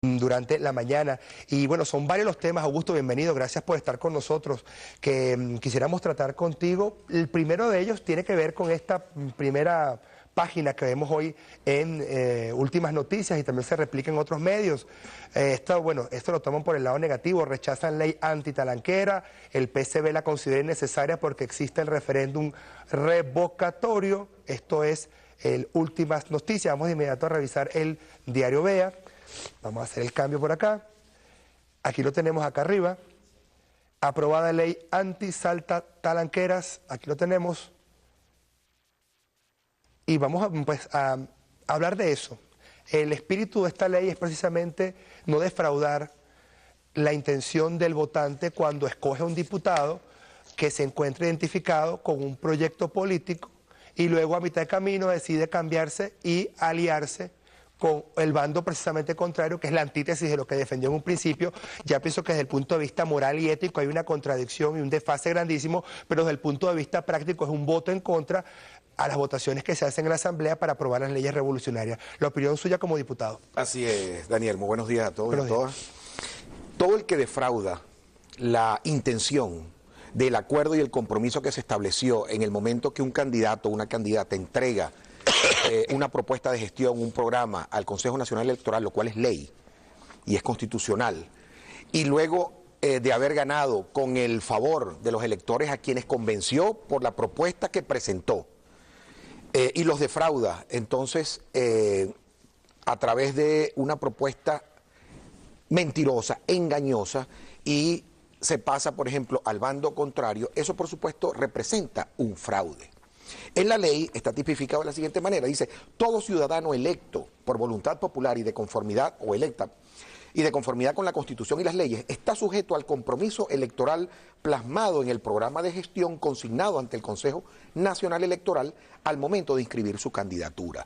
durante la mañana. Y bueno, son varios los temas. Augusto, bienvenido, gracias por estar con nosotros, que quisiéramos tratar contigo. El primero de ellos tiene que ver con esta primera página que vemos hoy en Últimas Noticias y también se replica en otros medios. Esto lo toman por el lado negativo, rechazan ley antitalanquera, el PCB la considera innecesaria porque existe el referéndum revocatorio. Esto es el Últimas Noticias. Vamos de inmediato a revisar el diario Vea. Vamos a hacer el cambio por acá. Aquí lo tenemos acá arriba. Aprobada ley anti-salta talanqueras. Aquí lo tenemos. Y vamos a hablar de eso. El espíritu de esta ley es precisamente no defraudar la intención del votante cuando escoge a un diputado que se encuentre identificado con un proyecto político y luego a mitad de camino decide cambiarse y aliarse con el bando precisamente contrario, que es la antítesis de lo que defendió en un principio. Ya pienso que desde el punto de vista moral y ético hay una contradicción y un desfase grandísimo, pero desde el punto de vista práctico es un voto en contra a las votaciones que se hacen en la Asamblea para aprobar las leyes revolucionarias. La opinión suya como diputado. Así es, Daniel. Muy buenos días a todos y a todas. Días. Todo el que defrauda la intención del acuerdo y el compromiso que se estableció en el momento que un candidato o una candidata entrega una propuesta de gestión, un programa al Consejo Nacional Electoral, lo cual es ley y es constitucional, y luego de haber ganado con el favor de los electores a quienes convenció por la propuesta que presentó, y los defrauda, entonces, a través de una propuesta mentirosa, engañosa, y se pasa, por ejemplo, al bando contrario, eso por supuesto representa un fraude. En la ley está tipificado de la siguiente manera, dice: todo ciudadano electo por voluntad popular y de conformidad, o electa, y de conformidad con la Constitución y las leyes, está sujeto al compromiso electoral plasmado en el programa de gestión consignado ante el Consejo Nacional Electoral al momento de inscribir su candidatura.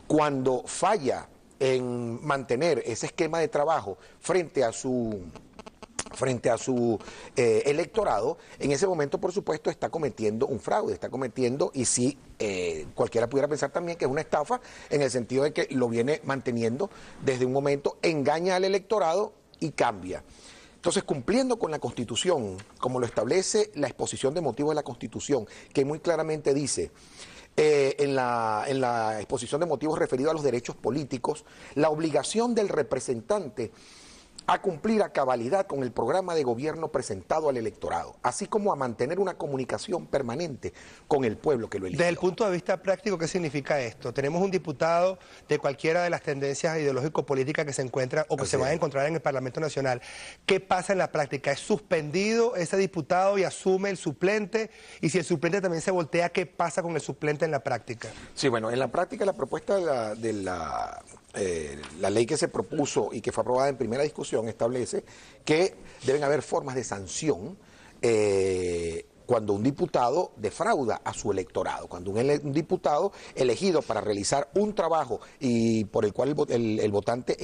Cuando falla en mantener ese esquema de trabajo frente a su electorado, en ese momento, por supuesto, está cometiendo un fraude, está cometiendo, y sí, cualquiera pudiera pensar también que es una estafa, en el sentido de que lo viene manteniendo desde un momento, engaña al electorado y cambia. Entonces, cumpliendo con la Constitución, como lo establece la exposición de motivos de la Constitución, que muy claramente dice, en la exposición de motivos referido a los derechos políticos, la obligación del representante a cumplir a cabalidad con el programa de gobierno presentado al electorado, así como a mantener una comunicación permanente con el pueblo que lo eligió. Desde el punto de vista práctico, ¿qué significa esto? Tenemos un diputado de cualquiera de las tendencias ideológico-políticas que se encuentra o que se van a encontrar en el Parlamento Nacional. ¿Qué pasa en la práctica? ¿Es suspendido ese diputado y asume el suplente? Y si el suplente también se voltea, ¿qué pasa con el suplente en la práctica? Sí, bueno, en la práctica la propuesta de la ley que se propuso y que fue aprobada en primera discusión establece que deben haber formas de sanción cuando un diputado defrauda a su electorado, cuando un diputado elegido para realizar un trabajo y por el cual el votante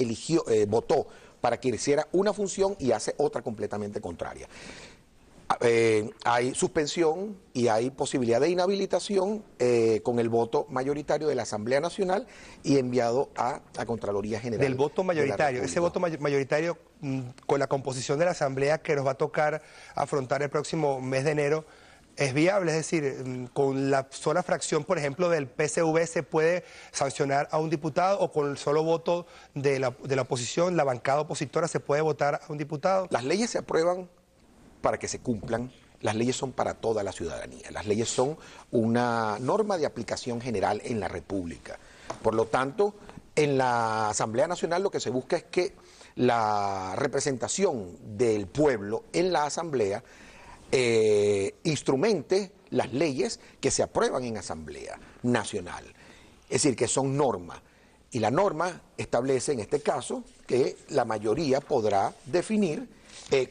votó para que hiciera una función y hace otra completamente contraria. Hay suspensión y hay posibilidad de inhabilitación con el voto mayoritario de la Asamblea Nacional y enviado a la Contraloría General. Del voto mayoritario, ese voto mayoritario con la composición de la Asamblea que nos va a tocar afrontar el próximo mes de enero, ¿es viable? Es decir, con la sola fracción, por ejemplo, del PSV se puede sancionar a un diputado, o con el solo voto de la oposición, la bancada opositora, se puede votar a un diputado. Las leyes se aprueban para que se cumplan. Las leyes son para toda la ciudadanía. Las leyes son una norma de aplicación general en la República. Por lo tanto, en la Asamblea Nacional lo que se busca es que la representación del pueblo en la Asamblea instrumente las leyes que se aprueban en Asamblea Nacional. Es decir, que son normas. Y la norma establece, en este caso, que la mayoría podrá definir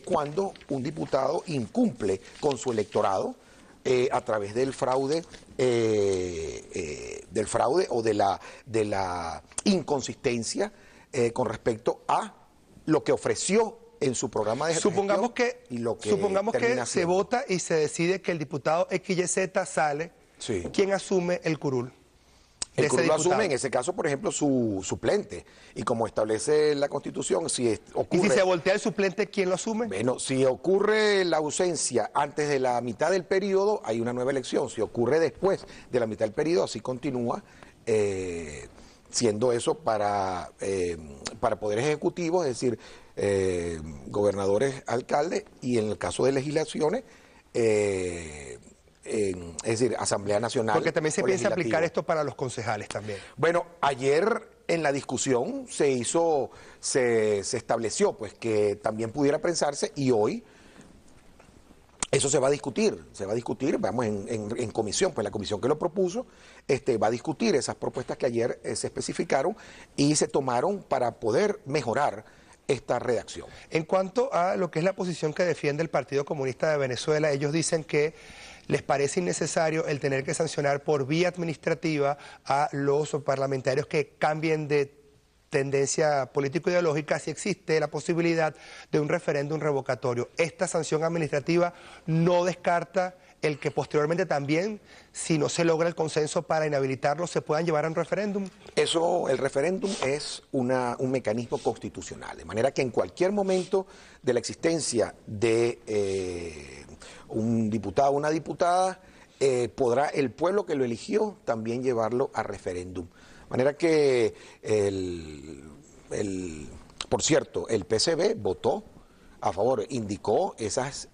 cuando un diputado incumple con su electorado a través del fraude o de la inconsistencia con respecto a lo que ofreció en su programa de gestión. Supongamos que se vota y se decide que el diputado XYZ sale. Sí. ¿Quién asume el curul? El ese curul lo diputado. asume, en ese caso, por ejemplo, su suplente. Y como establece la Constitución, Y si se voltea el suplente, ¿quién lo asume? Bueno, si ocurre la ausencia antes de la mitad del periodo, hay una nueva elección. Si ocurre después de la mitad del periodo, así continúa, siendo eso para poderes ejecutivos, es decir, gobernadores, alcaldes, y en el caso de legislaciones, es decir, Asamblea Nacional. Porque también se o piensa aplicar legislativo. esto para los concejales también. Bueno, ayer en la discusión se estableció pues que también pudiera pensarse, y hoy eso se va a discutir, vamos, en comisión, pues la comisión que lo propuso va a discutir esas propuestas que ayer se especificaron y se tomaron para poder mejorar esta redacción. En cuanto a lo que es la posición que defiende el Partido Comunista de Venezuela, ellos dicen que les parece innecesario el tener que sancionar por vía administrativa a los parlamentarios que cambien de tendencia político-ideológica si existe la posibilidad de un referéndum revocatorio. Esta sanción administrativa no descarta el que posteriormente también, si no se logra el consenso para inhabilitarlo, se puedan llevar a un referéndum. Eso, el referéndum es un mecanismo constitucional, de manera que en cualquier momento de la existencia de un diputado o una diputada, podrá el pueblo que lo eligió también llevarlo a referéndum. De manera que, por cierto, el PCB votó a favor, indicó esas